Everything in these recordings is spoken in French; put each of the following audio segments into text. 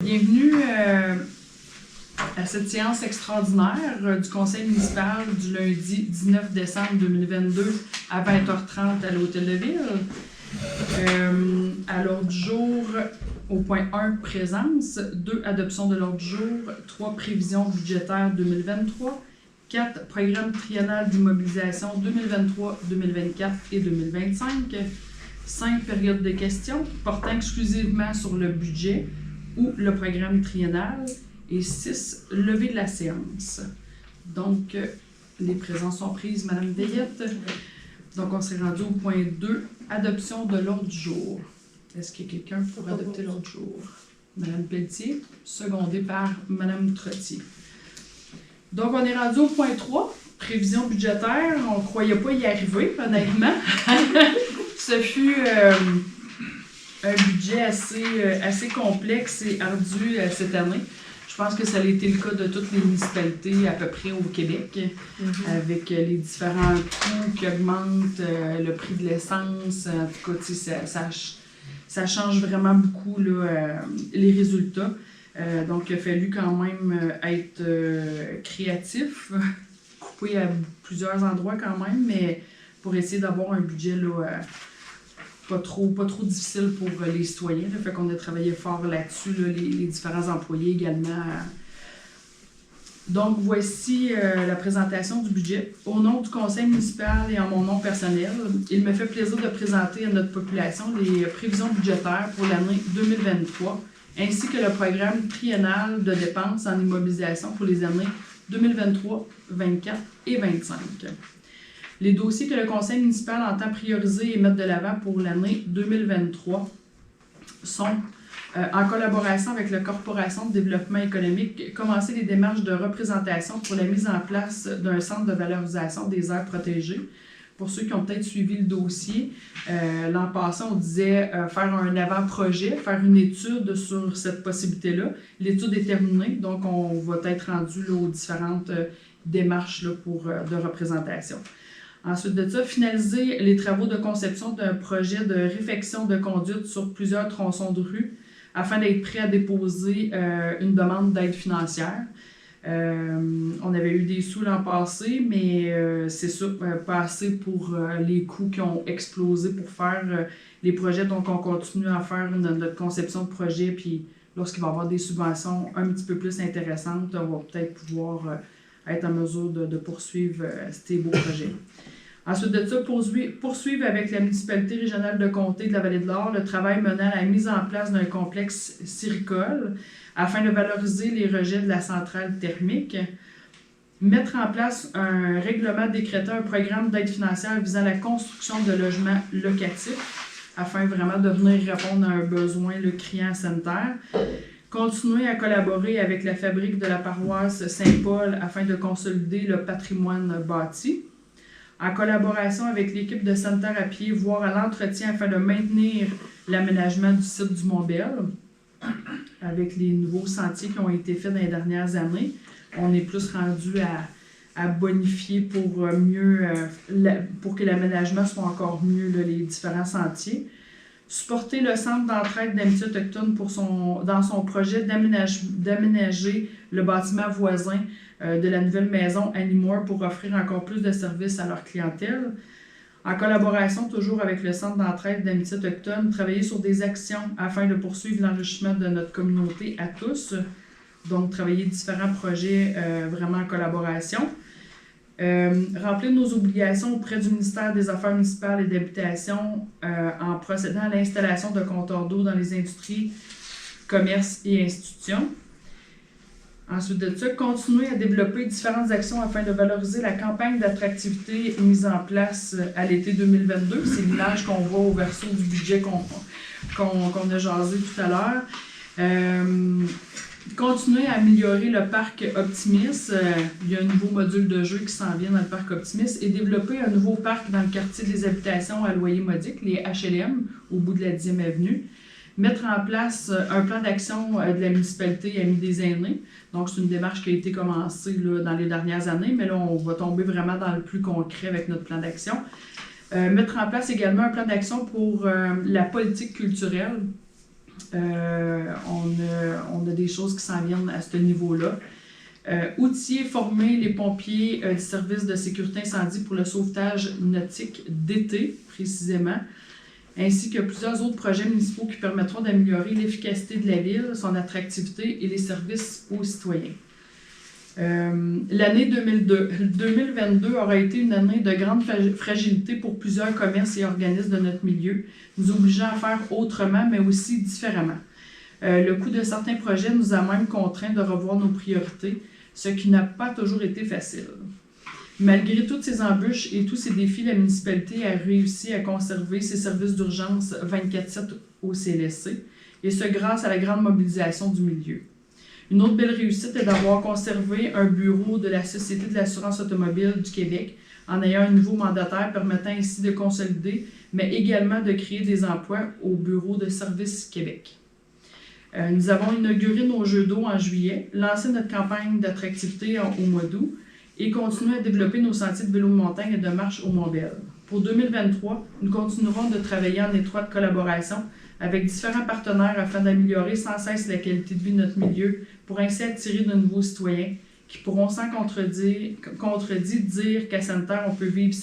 Bienvenue à cette séance extraordinaire du Conseil municipal du lundi 19 décembre 2022 à 20h30 à l'Hôtel de Ville. À l'ordre du jour, au point 1, présence, 2, adoption de l'ordre du jour, 3, prévisions budgétaires 2023, 4, programme triennal d'immobilisation 2023, 2024 et 2025, 5, période de questions portant exclusivement sur le budget ou le programme triennal, et 6, levée de la séance. Donc, les présences sont prises, Madame Veillette. Donc, on s'est rendu au point 2, adoption de l'ordre du jour. Est-ce qu'il y a quelqu'un pour adopter l'ordre du jour? Madame Pelletier, secondée par Madame Trottier. Donc, on est rendu au point 3, prévision budgétaire. On ne croyait pas y arriver, honnêtement. Ce fut un budget assez complexe et ardu cette année. Je pense que ça a été le cas de toutes les municipalités à peu près au Québec, avec les différents coûts qui augmentent, le prix de l'essence. En tout cas, ça change vraiment beaucoup là, les résultats. Donc, il a fallu quand même être créatif, couper à plusieurs endroits quand même, mais pour essayer d'avoir un budget là, pas trop difficile pour les citoyens. Là. Fait qu'on a travaillé fort là-dessus, là, les différents employés également. Donc, voici la présentation du budget. Au nom du conseil municipal et en mon nom personnel, il me fait plaisir de présenter à notre population les prévisions budgétaires pour l'année 2023, ainsi que le programme triennal de dépenses en immobilisation pour les années 2023, 2024 et 2025. Les dossiers que le conseil municipal entend prioriser et mettre de l'avant pour l'année 2023 sont, en collaboration avec la Corporation de développement économique, commencer les démarches de représentation pour la mise en place d'un centre de valorisation des aires protégées. Pour ceux qui ont peut-être suivi le dossier, l'an passé, on disait faire un avant-projet, faire une étude sur cette possibilité-là. L'étude est terminée, donc on va être rendu là, aux différentes démarches là, de représentation. Ensuite de ça, finaliser les travaux de conception d'un projet de réfection de conduite sur plusieurs tronçons de rue afin d'être prêt à déposer une demande d'aide financière. On avait eu des sous l'an passé, mais c'est sûr, pas assez pour les coûts qui ont explosé pour faire les projets. Donc, on continue à faire notre conception de projet, puis lorsqu'il va y avoir des subventions un petit peu plus intéressantes, on va peut-être pouvoir être en mesure de poursuivre ces beaux projets. Ensuite de ça, poursuivre avec la municipalité régionale de Comté de la Vallée-de-l'Or le travail menant à la mise en place d'un complexe siricole afin de valoriser les rejets de la centrale thermique. Mettre en place un règlement décrétant un programme d'aide financière visant la construction de logements locatifs afin vraiment de venir répondre à un besoin criant sanitaire. Continuer à collaborer avec la fabrique de la paroisse Saint-Paul afin de consolider le patrimoine bâti. En collaboration avec l'équipe de sanitaires à pied, voire à l'entretien afin de maintenir l'aménagement du site du Mont-Bell. Avec les nouveaux sentiers qui ont été faits dans les dernières années, on est plus rendu à bonifier pour que l'aménagement soit encore mieux, là, les différents sentiers. Supporter le Centre d'entraide d'amitié autochtone dans son projet d'aménager le bâtiment voisin de la nouvelle maison Annie Moore pour offrir encore plus de services à leur clientèle. En collaboration toujours avec le Centre d'entraide d'amitié autochtone, travailler sur des actions afin de poursuivre l'enrichissement de notre communauté à tous. Donc, travailler différents projets vraiment en collaboration. Remplir nos obligations auprès du ministère des Affaires municipales et d'Habitation en procédant à l'installation de compteurs d'eau dans les industries, commerces et institutions. Ensuite de ça, continuer à développer différentes actions afin de valoriser la campagne d'attractivité mise en place à l'été 2022. C'est l'image qu'on voit au verso du budget qu'on a jasé tout à l'heure. Continuer à améliorer le parc Optimis. Il y a un nouveau module de jeu qui s'en vient dans le parc Optimis et développer un nouveau parc dans le quartier des habitations à loyer modique, les HLM, au bout de la 10e avenue. Mettre en place un plan d'action de la municipalité Amis des aînés. Donc, c'est une démarche qui a été commencée là, dans les dernières années, mais là, on va tomber vraiment dans le plus concret avec notre plan d'action. Mettre en place également un plan d'action pour la politique culturelle. On a des choses qui s'en viennent à ce niveau-là. Outiller et former les pompiers du service de sécurité incendie pour le sauvetage nautique d'été, précisément, ainsi que plusieurs autres projets municipaux qui permettront d'améliorer l'efficacité de la ville, son attractivité et les services aux citoyens. L'année 2022 aura été une année de grande fragilité pour plusieurs commerces et organismes de notre milieu, nous obligeant à faire autrement, mais aussi différemment. Le coût de certains projets nous a même contraints de revoir nos priorités, ce qui n'a pas toujours été facile. Malgré toutes ces embûches et tous ces défis, la municipalité a réussi à conserver ses services d'urgence 24/7 au CLSC, et ce grâce à la grande mobilisation du milieu. Une autre belle réussite est d'avoir conservé un bureau de la Société de l'assurance automobile du Québec en ayant un nouveau mandataire permettant ainsi de consolider, mais également de créer des emplois au bureau de Service Québec. Nous avons inauguré nos jeux d'eau en juillet, lancé notre campagne d'attractivité au mois d'août et continué à développer nos sentiers de vélo de montagne et de marche au Mont-Bell. Pour 2023, nous continuerons de travailler en étroite collaboration avec différents partenaires afin d'améliorer sans cesse la qualité de vie de notre milieu pour ainsi attirer de nouveaux citoyens qui pourront sans contredit dire qu'à Sainte-Terre, on peut vivre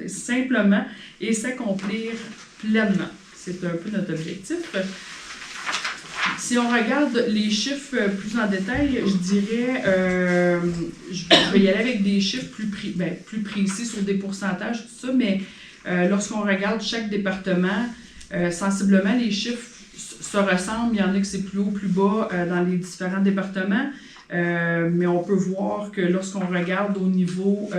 simplement et s'accomplir pleinement. C'est un peu notre objectif. Si on regarde les chiffres plus en détail, je dirais, je vais y aller avec des chiffres plus précis sur des pourcentages, tout ça, mais lorsqu'on regarde chaque département, sensiblement, les chiffres se ressemblent. Il y en a que c'est plus haut, plus bas dans les différents départements, mais on peut voir que lorsqu'on regarde au niveau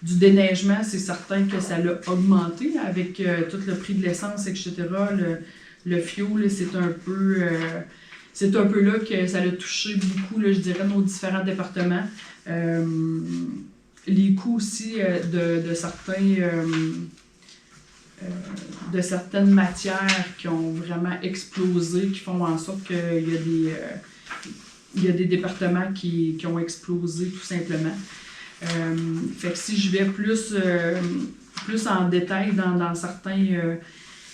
du déneigement, c'est certain que ça l'a augmenté avec tout le prix de l'essence, etc., le fuel, c'est un peu là que ça a touché beaucoup, là, je dirais, nos différents départements. Les coûts aussi de certaines matières qui ont vraiment explosé, qui font en sorte qu'il y a des départements qui ont explosé tout simplement. Fait que si je vais plus en détail dans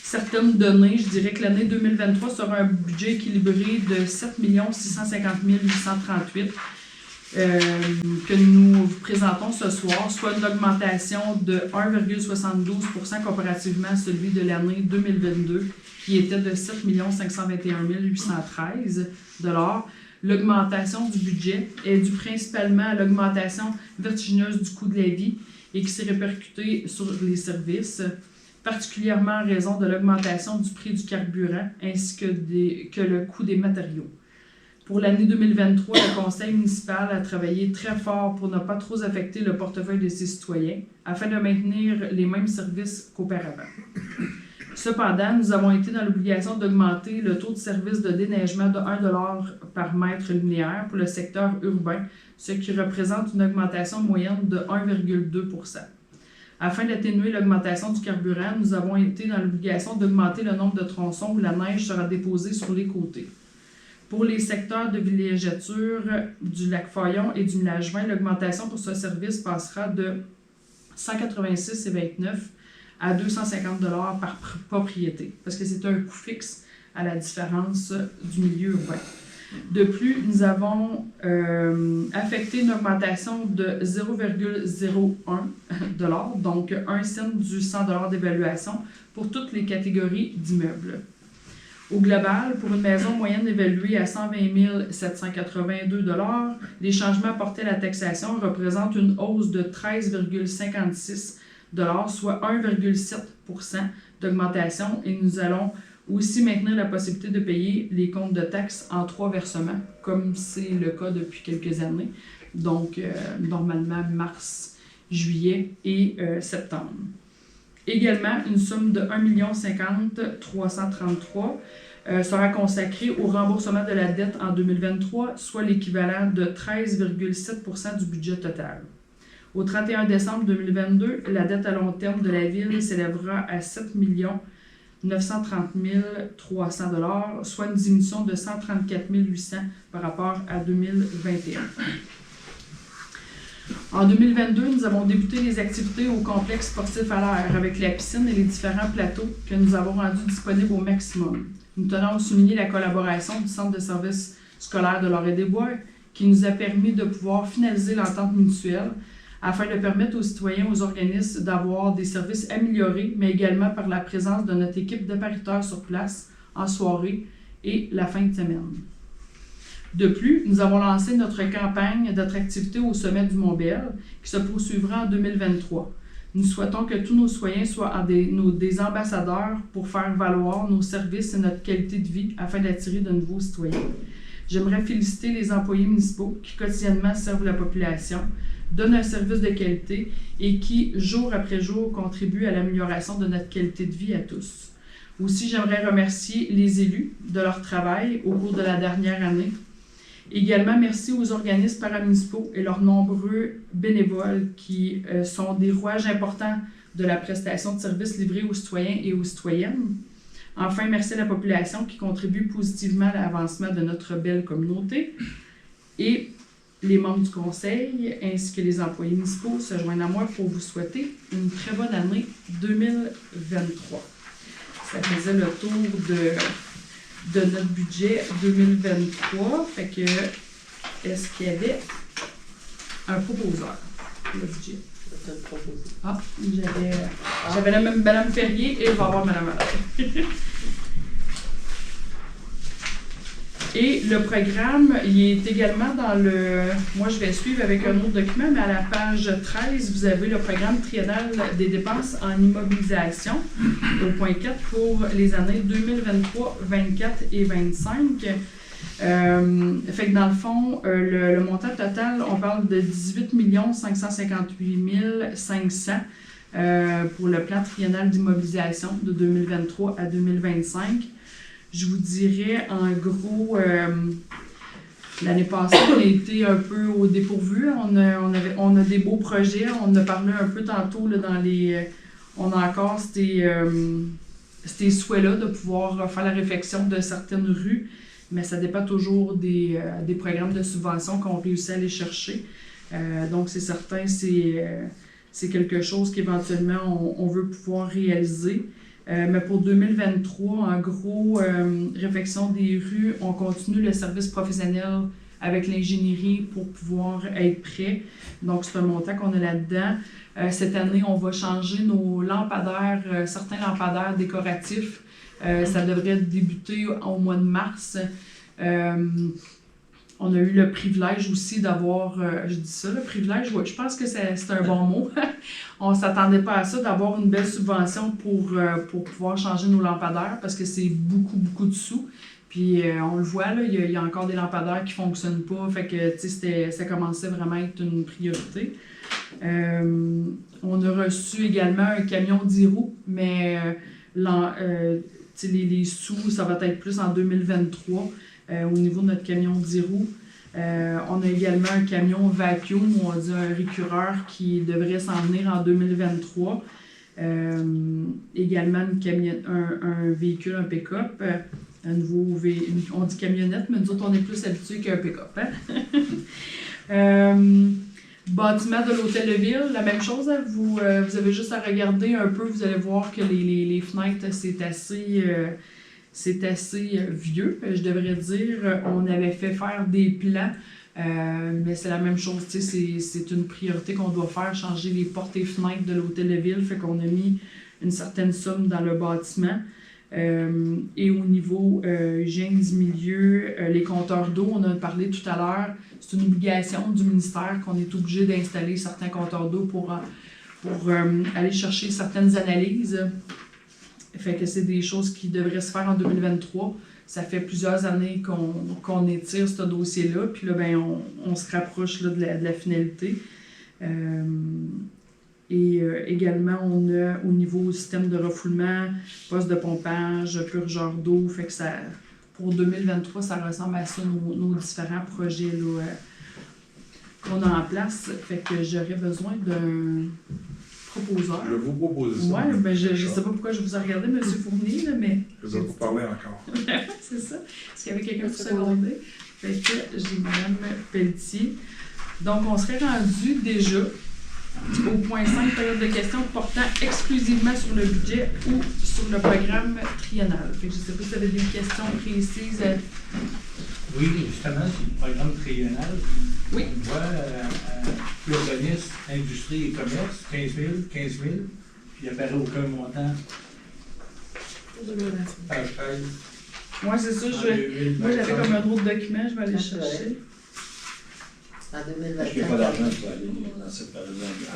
certaines données, je dirais que l'année 2023 sera un budget équilibré de 7 650 838 que nous vous présentons ce soir, soit une augmentation de 1,72% comparativement à celui de l'année 2022, qui était de 7 521 813 $. L'augmentation du budget est due principalement à l'augmentation vertigineuse du coût de la vie et qui s'est répercutée sur les services, particulièrement en raison de l'augmentation du prix du carburant ainsi que le coût des matériaux. Pour l'année 2023, le conseil municipal a travaillé très fort pour ne pas trop affecter le portefeuille de ses citoyens afin de maintenir les mêmes services qu'auparavant. Cependant, nous avons été dans l'obligation d'augmenter le taux de service de déneigement de 1 $ par mètre linéaire pour le secteur urbain, ce qui représente une augmentation moyenne de 1,2%. Afin d'atténuer l'augmentation du carburant, nous avons été dans l'obligation d'augmenter le nombre de tronçons où la neige sera déposée sur les côtés. Pour les secteurs de villégiature du lac Fayon et du Village 20, l'augmentation pour ce service passera de 186,29 à 250 $ par propriété, parce que c'est un coût fixe à la différence du milieu urbain. De plus, nous avons affecté une augmentation de 0,01 $, donc 1 cent du 100 $ d'évaluation pour toutes les catégories d'immeubles. Au global, pour une maison moyenne évaluée à 120 782 $, les changements apportés à la taxation représentent une hausse de 13,56 $, soit 1,7% d'augmentation, et nous allons aussi maintenir la possibilité de payer les comptes de taxes en 3 versements, comme c'est le cas depuis quelques années. Donc, normalement, mars, juillet et septembre. Également, une somme de 1 050 333 sera consacrée au remboursement de la dette en 2023, soit l'équivalent de 13,7% du budget total. Au 31 décembre 2022, la dette à long terme de la Ville s'élèvera à 7 930 300 $, soit une diminution de 134 800 par rapport à 2021. En 2022, nous avons débuté les activités au complexe sportif à l'air avec la piscine et les différents plateaux que nous avons rendus disponibles au maximum. Nous tenons à souligner la collaboration du Centre de services scolaires de Lorée-des-Bois qui nous a permis de pouvoir finaliser l'entente mutuelle afin de permettre aux citoyens, aux organismes d'avoir des services améliorés, mais également par la présence de notre équipe de pariteurs sur place en soirée et la fin de semaine. De plus, nous avons lancé notre campagne d'attractivité au sommet du Mont-Bell qui se poursuivra en 2023. Nous souhaitons que tous nos citoyens soient des ambassadeurs pour faire valoir nos services et notre qualité de vie afin d'attirer de nouveaux citoyens. J'aimerais féliciter les employés municipaux qui quotidiennement servent la population, donnent un service de qualité et qui, jour après jour, contribuent à l'amélioration de notre qualité de vie à tous. Aussi, j'aimerais remercier les élus de leur travail au cours de la dernière année. Également, merci aux organismes paramunicipaux et leurs nombreux bénévoles qui sont des rouages importants de la prestation de services livrés aux citoyens et aux citoyennes. Enfin, merci à la population qui contribue positivement à l'avancement de notre belle communauté. Et les membres du conseil ainsi que les employés municipaux se joignent à moi pour vous souhaiter une très bonne année 2023. Ça faisait le tour de notre budget 2023. Fait que, est-ce qu'il y avait un proposeur pour le budget? Ah, j'avais la même Mme Ferrier et il va y avoir Mme Allaire. Et le programme, il est également dans le... Moi, je vais suivre avec un autre document, mais à la page 13, vous avez le programme triennal des dépenses en immobilisation, au point 4, pour les années 2023, 24 et 25. Fait que dans le fond, le montant total, on parle de 18 558 500 pour le plan triennal d'immobilisation de 2023 à 2025. Je vous dirais, en gros, l'année passée, on a été un peu au dépourvu. On a des beaux projets. On en a parlé un peu tantôt là, dans les... on a encore ces souhaits-là de pouvoir faire la réfection de certaines rues, mais ça dépend toujours des programmes de subvention qu'on réussit à aller chercher. Donc, c'est certain, c'est quelque chose qu'éventuellement on veut pouvoir réaliser. Mais pour 2023, en gros, réfection des rues, on continue le service professionnel avec l'ingénierie pour pouvoir être prêt. Donc, c'est un montant qu'on a là-dedans. Cette année, on va changer nos lampadaires, certains lampadaires décoratifs. Ça devrait débuter au mois de mars. On a eu le privilège aussi d'avoir, je dis ça, le privilège, ouais, je pense que c'est un bon mot. On ne s'attendait pas à ça, d'avoir une belle subvention pour pouvoir changer nos lampadaires parce que c'est beaucoup, beaucoup de sous. Puis on le voit, là, il y a encore des lampadaires qui ne fonctionnent pas. Fait que, tu sais, ça commençait vraiment à être une priorité. On a reçu également un camion 10 roues, mais les sous, ça va être plus en 2023. Au niveau de notre camion 10 roues. On a également un camion vacuum, on a dit un récureur qui devrait s'en venir en 2023. Également un véhicule, un pick-up, un nouveau on dit camionnette, mais nous autres, on est plus habitués qu'un pick-up. Hein? Bâtiment de l'Hôtel de Ville, la même chose. Hein? Vous avez juste à regarder un peu, vous allez voir que les fenêtres, c'est assez vieux, je devrais dire. On avait fait faire des plans, mais c'est la même chose. C'est une priorité qu'on doit faire, changer les portes et fenêtres de l'Hôtel de Ville. Fait qu'on a mis une certaine somme dans le bâtiment. Et au niveau hygiène du milieu, les compteurs d'eau, on en a parlé tout à l'heure. C'est une obligation du ministère qu'on est obligé d'installer certains compteurs d'eau pour aller chercher certaines analyses. Fait que c'est des choses qui devraient se faire en 2023. Ça fait plusieurs années qu'on étire ce dossier-là. Puis là, ben, on se rapproche là, de la finalité. Également, on a au niveau système de refoulement, poste de pompage, purgeur d'eau. Fait que ça, pour 2023, ça ressemble à ça, nos différents projets là, qu'on a en place. Fait que j'aurais besoin d'un proposeur. heures. Je vais vous proposer ça. Oui, ben je ne sais pas pourquoi je vous ai regardé, M. Fournier, là, mais Je vais vous parler encore. c'est ça. Est-ce qu'il y avait quelqu'un pour seconder? Fait que j'ai Mme Pelletier. Donc, on serait rendu déjà au point 5, période de questions portant exclusivement sur le budget ou sur le programme triennal. Fait que je ne sais pas si vous avez des questions précises. Oui, justement, c'est le programme triennal. Oui. On voit l'urbanisme, industrie et commerce, 15 000, puis il n'apparaît aucun montant. Page 13. Oui, c'est ça. Moi, j'avais comme un autre document, je vais aller le chercher. En Il 2021. n'y a pas d'argent pour aller dans cette période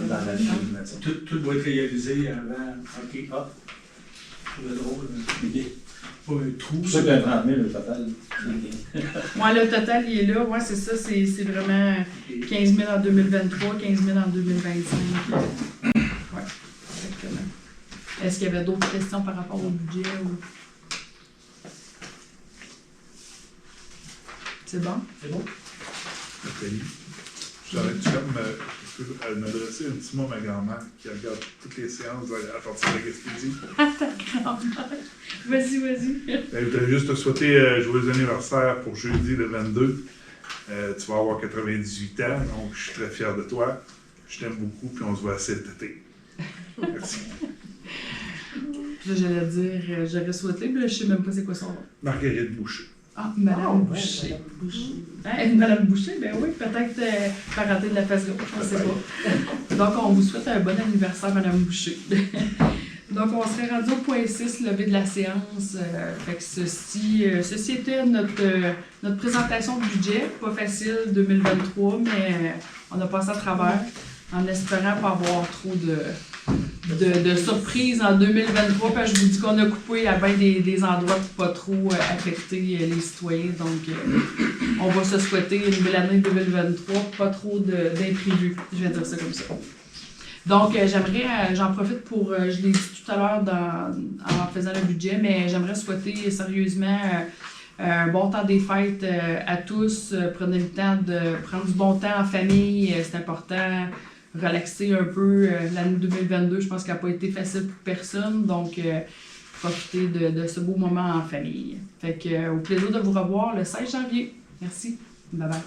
dans l'année 2025. Tout doit être réalisé avant. OK, ah. C'est drôle. Pas un trou. C'est pour ça qu'il y a 30 000 au total. Oui, le total, il est là. Oui, c'est ça. C'est vraiment 15 000 en 2023, 15 000 en 2025. Oui, exactement. Est-ce qu'il y avait d'autres questions par rapport au budget? Ou... C'est bon? C'est bon? Nathalie, j'aurais-tu comme m'adresser un petit mot à ma grand-mère qui regarde toutes les séances à partir de ce qu'il dit? Ah, ta grand-mère! Vas-y, vas-y. Je voudrais juste te souhaiter joyeux anniversaire pour jeudi le 22. Tu vas avoir 98 ans, donc je suis très fier de toi. Je t'aime beaucoup, puis on se voit cet été. Merci. Là, j'allais dire, j'aurais souhaité, mais je sais même pas c'est quoi son nom. Marguerite Boucher. Ah, Madame Boucher. Hein, Madame Boucher, ben oui, peut-être parenté de la face gauche, je ne sais pas. Donc, on vous souhaite un bon anniversaire, Madame Boucher. Donc, on serait rendu au point 6, levé de la séance. Fait que ceci était notre présentation de budget. Pas facile, 2023, mais on a passé à travers en espérant pas avoir trop de surprises en 2023. Parce que je vous dis qu'on a coupé à bien des endroits pour pas trop affecter les citoyens. Donc, on va se souhaiter une nouvelle année 2023, pas trop d'imprévus. Je vais dire ça comme ça. Donc, j'en profite pour, je l'ai dit tout à l'heure en faisant le budget, mais j'aimerais souhaiter sérieusement un bon temps des fêtes à tous. Prenez le temps de prendre du bon temps en famille, c'est important. Relaxer un peu. L'année 2022, je pense qu'elle n'a pas été facile pour personne, donc profitez de ce beau moment en famille. Fait que, au plaisir de vous revoir le 16 janvier. Merci. Bye bye.